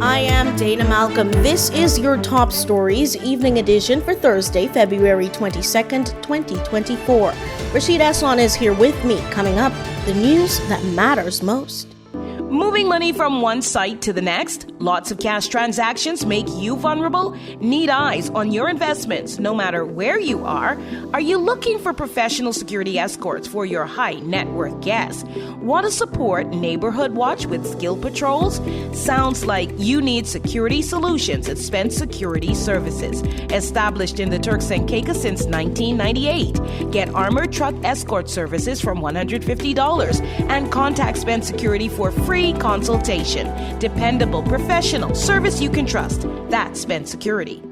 I am Dana Malcolm. This is your Top Stories Evening Edition for Thursday, February 22nd, 2024. Rashid Aslan is here with me. Coming up, the news that matters most. Moving money from one site to the next, lots of cash transactions make you vulnerable? Need eyes on your investments no matter where you are? Are you looking for professional security escorts for your high net worth guests? Want to support Neighborhood Watch with skill patrols? Sounds like you need security solutions at Spence Security Services. Established in the Turks and Caicos since 1998. Get armored truck escort services from $150 and contact Spence Security for free consultation. Dependable, professional service you can trust. That's Spence Security.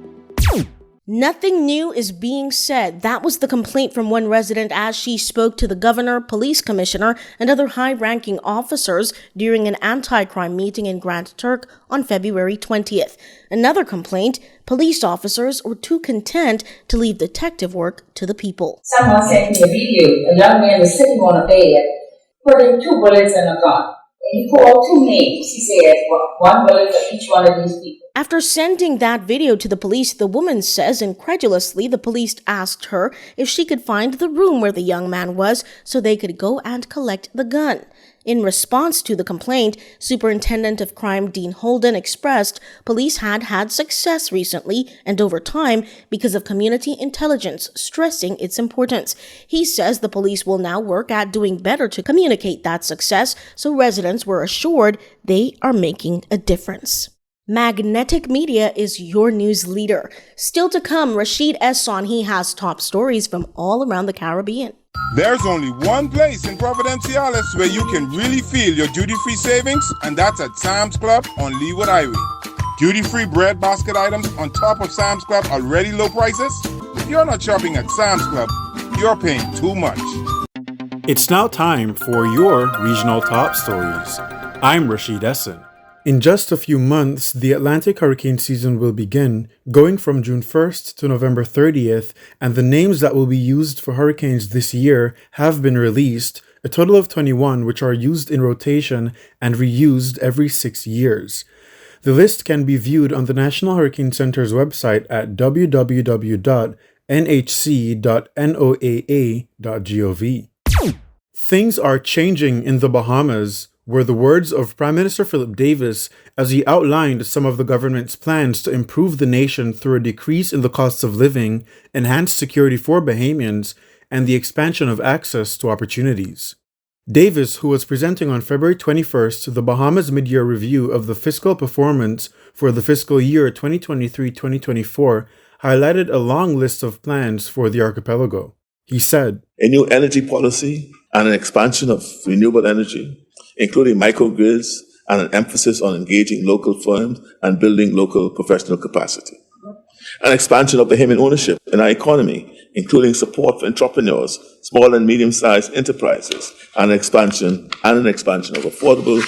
Nothing new is being said. That was the complaint from one resident as she spoke to the governor, police commissioner, and other high-ranking officers during an anti-crime meeting in Grand Turk on February 20th. Another complaint, police officers were too content to leave detective work to the people. Someone sent me a video. A young man is sitting on a bed, putting 2 bullets in a gun. He called 2 names. He said, 1 bullet for each one of these people. After sending that video to the police, the woman says incredulously the police asked her if she could find the room where the young man was so they could go and collect the gun. In response to the complaint, Superintendent of Crime Dean Holden expressed police had success recently and over time because of community intelligence, stressing its importance. He says the police will now work at doing better to communicate that success so residents were assured they are making a difference. Magnetic Media is your news leader. Still to come, Rashid Esson, he has top stories from all around the Caribbean. There's only one place in Providenciales where you can really feel your duty-free savings, and that's at Sam's Club on Leeward Highway. Duty-free bread basket items on top of Sam's Club already low prices? If you're not shopping at Sam's Club, you're paying too much. It's now time for your regional top stories. I'm Rashid Esson. In just a few months, the Atlantic hurricane season will begin, going from June 1st to November 30th, and the names that will be used for hurricanes this year have been released, a total of 21 which are used in rotation and reused every 6 years. The list can be viewed on the National Hurricane Center's website at www.nhc.noaa.gov. Things are changing in the Bahamas, were the words of Prime Minister Philip Davis as he outlined some of the government's plans to improve the nation through a decrease in the costs of living, enhanced security for Bahamians, and the expansion of access to opportunities. Davis, who was presenting on February 21st the Bahamas Mid-Year Review of the Fiscal Performance for the fiscal year 2023-2024, highlighted a long list of plans for the archipelago. He said, "A new energy policy and an expansion of renewable energy, including microgrids and an emphasis on engaging local firms and building local professional capacity. An expansion of Bahamian ownership in our economy, including support for entrepreneurs, small and medium-sized enterprises, and an expansion of affordable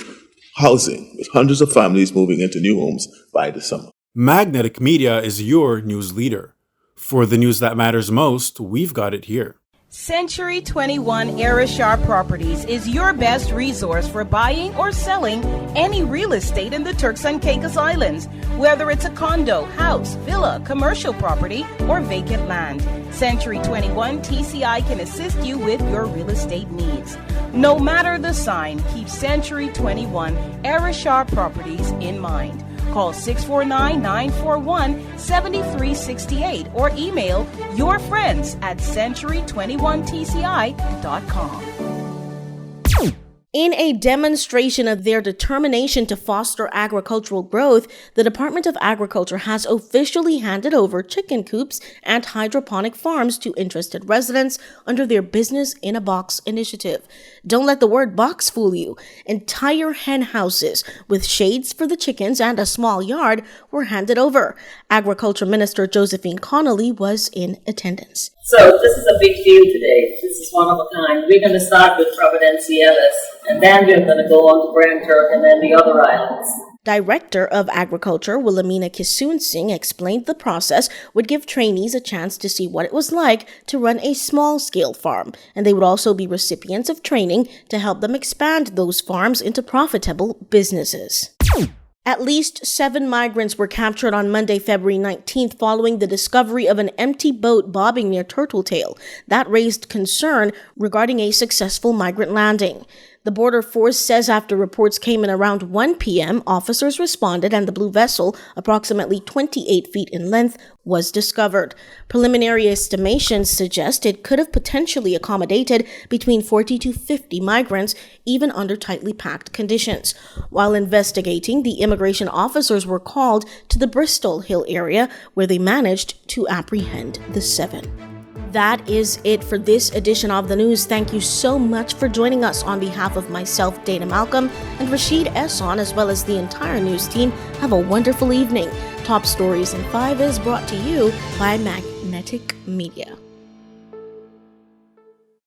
housing, with hundreds of families moving into new homes by the summer." Magnetic Media is your news leader. For the news that matters most, we've got it here. Century 21 Arishar Properties is your best resource for buying or selling any real estate in the Turks and Caicos Islands, whether it's a condo, house, villa, commercial property, or vacant land. Century 21 TCI can assist you with your real estate needs. No matter the sign, keep Century 21 Arishar Properties in mind. Call 649-941-7368 or email your friends at century21tci.com. In a demonstration of their determination to foster agricultural growth, the Department of Agriculture has officially handed over chicken coops and hydroponic farms to interested residents under their Business in a Box initiative. Don't let the word box fool you. Entire hen houses with shades for the chickens and a small yard were handed over. Agriculture Minister Josephine Connolly was in attendance. So this is a big deal today. This is one of a kind. We're going to start with Providenciales, and then we're going to go on to Grand Turk and then the other islands. Director of Agriculture Wilhelmina Kisoon Singh explained the process would give trainees a chance to see what it was like to run a small-scale farm, and they would also be recipients of training to help them expand those farms into profitable businesses. At least 7 migrants were captured on Monday, February 19th, following the discovery of an empty boat bobbing near Turtletail. That raised concern regarding a successful migrant landing. The border force says after reports came in around 1 p.m., officers responded and the blue vessel, approximately 28 feet in length, was discovered. Preliminary estimations suggest it could have potentially accommodated between 40 to 50 migrants, even under tightly packed conditions. While investigating, the immigration officers were called to the Bristol Hill area, where they managed to apprehend the 7. That is it for this edition of the news. Thank you so much for joining us. On behalf of myself, Dana Malcolm, and Rashid Esson, as well as the entire news team, have a wonderful evening. Top Stories in 5 is brought to you by Magnetic Media.